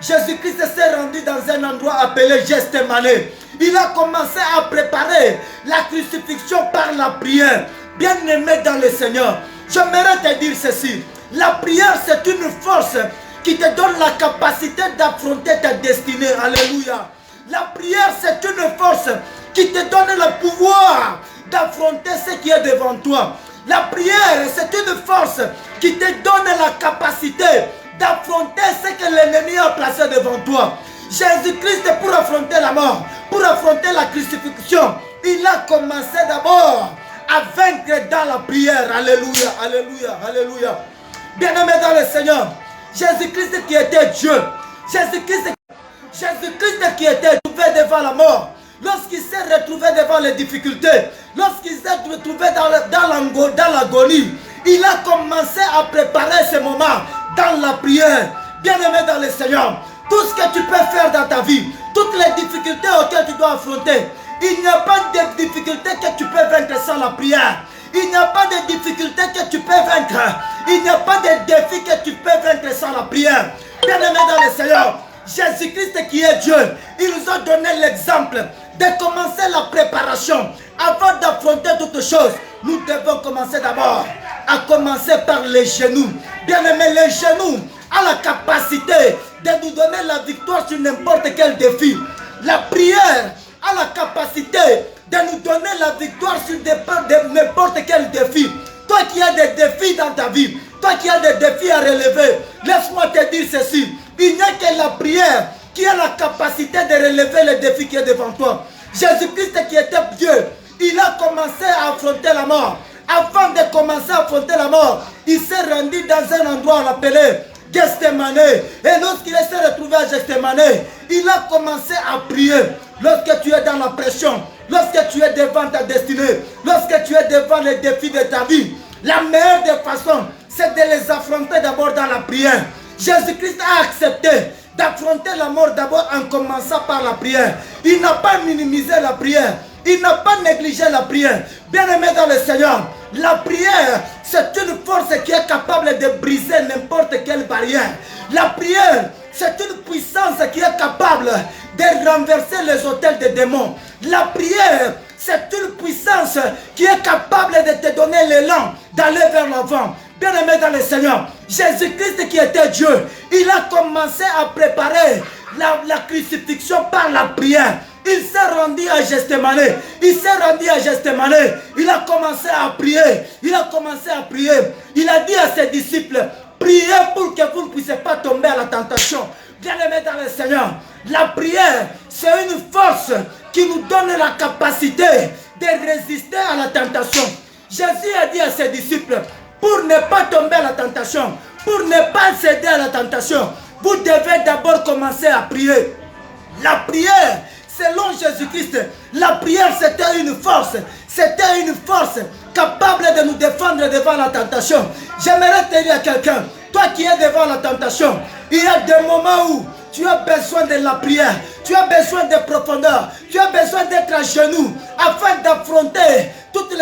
Jésus-Christ s'est rendu dans un endroit appelé Gethsemane. Il a commencé à préparer la crucifixion par la prière. Bien-aimé dans le Seigneur, j'aimerais te dire ceci. La prière, c'est une force qui te donne la capacité d'affronter ta destinée. Alléluia. La prière, c'est une force qui te donne le pouvoir d'affronter ce qui est devant toi. La prière, c'est une force qui te donne la capacité d'affronter ce que l'ennemi a placé devant toi. Jésus-Christ, pour affronter la mort, pour affronter la crucifixion, il a commencé d'abord à vaincre dans la prière. Alléluia, alléluia, alléluia. Bien-aimé dans le Seigneur, Jésus-Christ qui était Dieu, Jésus-Christ qui était retrouvé devant la mort, lorsqu'il s'est retrouvé devant les difficultés, lorsqu'il s'est retrouvé dans l'agonie, il a commencé à préparer ce moment dans la prière. Bien-aimé dans le Seigneur, tout ce que tu peux faire dans ta vie, toutes les difficultés auxquelles tu dois affronter, il n'y a pas de difficultés que tu peux vaincre sans la prière. Il n'y a pas de difficultés que tu peux vaincre. Il n'y a pas de défis que tu peux vaincre sans la prière. Bien-aimé dans le Seigneur, Jésus-Christ qui est Dieu, il nous a donné l'exemple de commencer la préparation. Avant d'affronter toutes choses, nous devons commencer d'abord à commencer par les genoux. Bien-aimé, les genoux ont la capacité de nous donner la victoire sur n'importe quel défi. La prière a la capacité de nous donner la victoire sur n'importe quel défi. Toi qui as des défis dans ta vie, toi qui as des défis à relever, laisse-moi te dire ceci. Il n'y a que la prière qui a la capacité de relever le défi qui est devant toi. Jésus-Christ qui était Dieu, il a commencé à affronter la mort. Avant de commencer à affronter la mort, il s'est rendu dans un endroit appelé Gethsemane. Et lorsqu'il s'est retrouvé à Gethsemane, il a commencé à prier. Lorsque tu es dans la pression, lorsque tu es devant ta destinée, lorsque tu es devant les défis de ta vie, la meilleure des façons, c'est de les affronter d'abord dans la prière. Jésus-Christ a accepté d'affronter la mort d'abord en commençant par la prière. Il n'a pas minimisé la prière. Il n'a pas négligé la prière. Bien-aimé dans le Seigneur, la prière, c'est une force qui est capable de briser n'importe quelle barrière. La prière, c'est une puissance qui est capable de renverser les autels des démons. La prière, c'est une puissance qui est capable de te donner l'élan d'aller vers l'avant. Bien-aimé dans le Seigneur, Jésus-Christ qui était Dieu, il a commencé à préparer la crucifixion par la prière. Il s'est rendu à Gethsemane. Il s'est rendu à Gethsemane. Il a commencé à prier. Il a commencé à prier. Il a dit à ses disciples, priez pour que vous ne puissiez pas tomber à la tentation. Bien-aimé dans le Seigneur, la prière, c'est une force qui nous donne la capacité de résister à la tentation. Jésus a dit à ses disciples, pour ne pas tomber à la tentation, pour ne pas céder à la tentation, vous devez d'abord commencer à prier. La prière, selon Jésus-Christ, la prière c'était une force capable de nous défendre devant la tentation. J'aimerais te dire à quelqu'un, toi qui es devant la tentation, il y a des moments où tu as besoin de la prière, tu as besoin de profondeur, tu as besoin d'être à genoux afin d'affronter toutes les